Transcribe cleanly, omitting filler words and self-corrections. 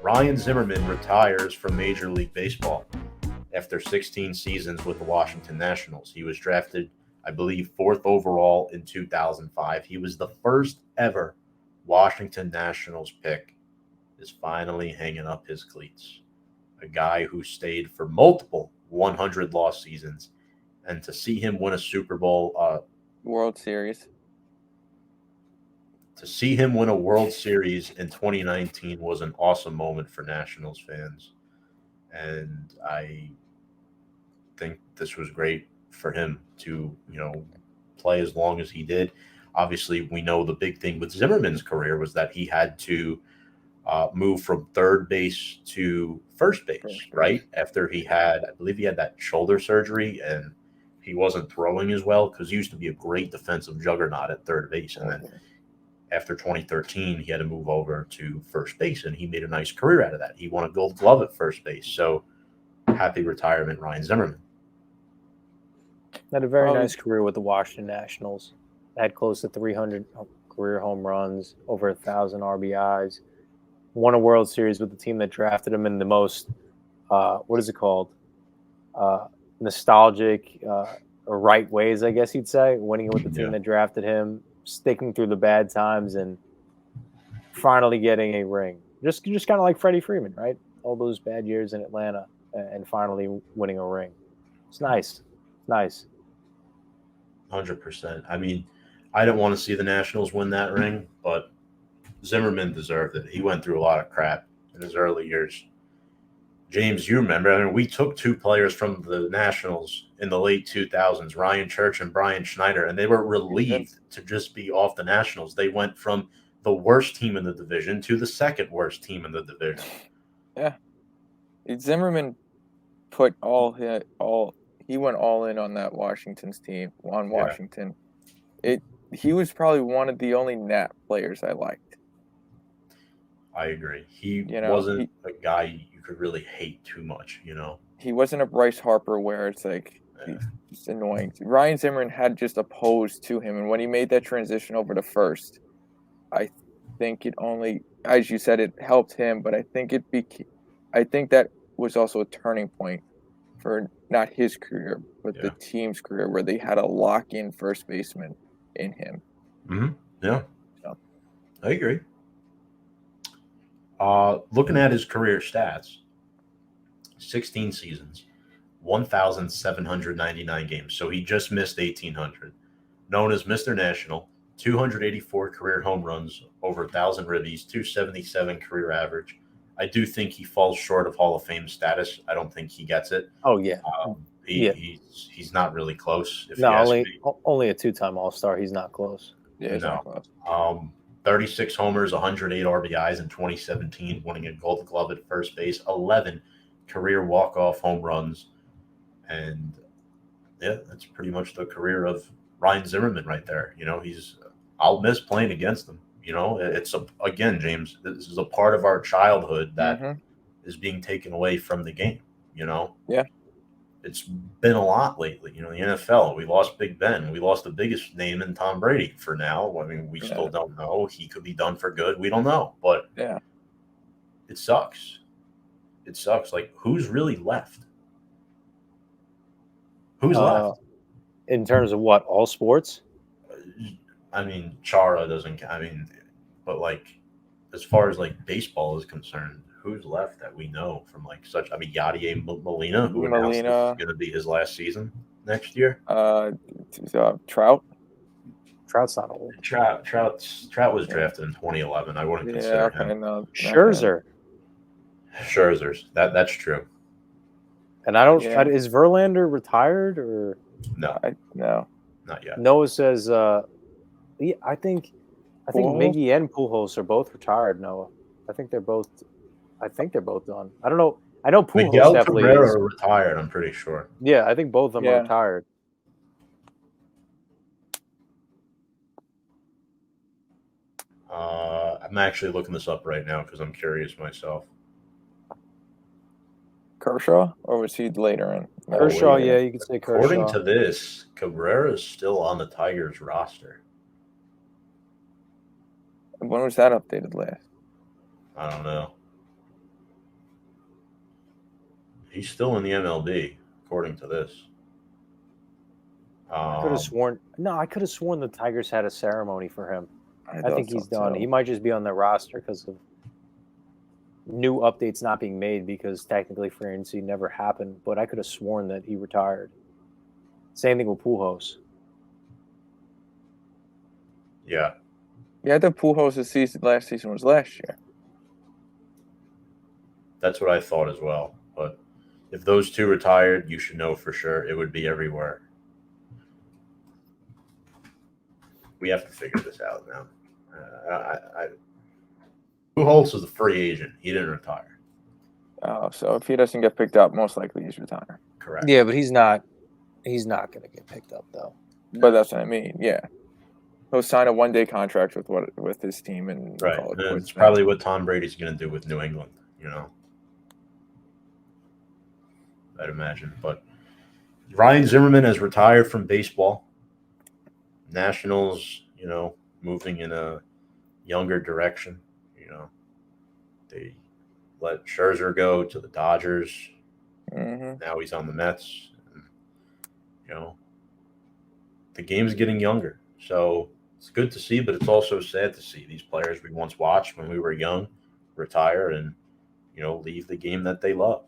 Ryan Zimmerman retires from Major League Baseball after 16 seasons with the Washington Nationals. He was drafted, I believe, fourth overall in 2005. He was the first ever Washington Nationals pick. Is finally hanging up his cleats. A guy who stayed for multiple 100 loss seasons, and to see him win a Super Bowl, World Series. To see him win a World Series in 2019 was an awesome moment for Nationals fans, and I think this was great for him to, play as long as he did. Obviously, we know the big thing with Zimmerman's career was that he had to move from third base to first base, right? After he had, I believe he had that shoulder surgery and he wasn't throwing as well because he used to be a great defensive juggernaut at third base. And then after 2013, he had to move over to first base and he made a nice career out of that. He won a gold glove at first base. So happy retirement, Ryan Zimmerman. Had a very nice career with the Washington Nationals. Had close to 300 career home runs, over 1,000 RBIs. Won a World Series with the team that drafted him in the most, what is it called? Nostalgic or right ways, I guess you'd say. Winning it with the team that drafted him, sticking through the bad times, and finally getting a ring. Just kind of like Freddie Freeman, right? All those bad years in Atlanta and finally winning a ring. It's nice. It's nice. 100%. I mean, I didn't want to see the Nationals win that ring, but Zimmerman deserved it. He went through a lot of crap in his early years. James, you remember, I mean, we took two players from the Nationals in the late 2000s, Ryan Church and Brian Schneider, and they were relieved to just be off the Nationals. They went from the worst team in the division to the second worst team in the division. Yeah. Zimmerman put he went all in on that Washington's team, on Washington. He was probably one of the only Nat players I liked. I agree. He wasn't a guy you could really hate too much, He wasn't a Bryce Harper where it's like it's annoying. Ryan Zimmerman had just opposed to him, and when he made that transition over to first, I think it only, as you said, it helped him, but I think that was also a turning point for not his career, but the team's career, where they had a lock-in first baseman in him. Mm-hmm. Yeah, I agree. Looking at his career stats, 16 seasons, 1,799 games. So he just missed 1,800. Known as Mr. National, 284 career home runs, over 1,000 ribbies, 277 career average. I do think he falls short of Hall of Fame status. I don't think he gets it. Oh, yeah. He's not really close. Only a two-time All-Star. He's not close. Yeah, he's not close. 36 homers, 108 RBIs in 2017, winning a Gold Glove at first base, 11 career walk-off home runs. And, that's pretty much the career of Ryan Zimmerman right there. I'll miss playing against him. It's again, James, this is a part of our childhood that is being taken away from the game, Yeah. It's been a lot lately, the NFL. We lost Big Ben. We lost the biggest name in Tom Brady for now. I mean, we still don't know. He could be done for good. We don't know. But it sucks. It sucks. Like, who's really left? Who's left? In terms of what? All sports? I mean, Chara doesn't. But as far as baseball is concerned, who's left that we know from such? I mean, Yadier Molina, who announced this is going to be his last season next year. Trout. Trout's not old. Trout was drafted in 2011. I wouldn't consider him. Scherzer. Scherzer's that's true. And I don't. Is Verlander retired or no? No, not yet. Noah says. I think Miggy and Pujols are both retired. Noah, I think they're both done. I don't know. I know Pujols Miguel definitely Cabrera is retired. I'm pretty sure. Yeah, I think both of them are retired. I'm actually looking this up right now because I'm curious myself. Kershaw, or was he later in? Kershaw, yeah, you could say Kershaw. According to this, Cabrera is still on the Tigers roster. When was that updated last? I don't know. He's still in the MLB, according to this. I could have sworn. No, I could have sworn the Tigers had a ceremony for him. I think he's done. Too. He might just be on the roster because of new updates not being made because technically free agency never happened. But I could have sworn that he retired. Same thing with Pujols. Yeah. Yeah, the Pujols' last season was last year. That's what I thought as well. But if those two retired, you should know for sure it would be everywhere. We have to figure this out now. Pujols is a free agent. He didn't retire. Oh, so if he doesn't get picked up, most likely he's retiring. Correct. Yeah, but he's not. He's not going to get picked up though. But that's what I mean. Yeah, he'll sign a one-day contract with his team and right. call it And quits. it's probably what Tom Brady's going to do with New England. You know, I'd imagine. But Ryan Zimmerman has retired from baseball. Nationals, you know, moving in a younger direction. You know, they let Scherzer go to the Dodgers. Mm-hmm. Now he's on the Mets. And, you know, the game's getting younger. So it's good to see, but it's also sad to see these players we once watched when we were young retire and, you know, leave the game that they love.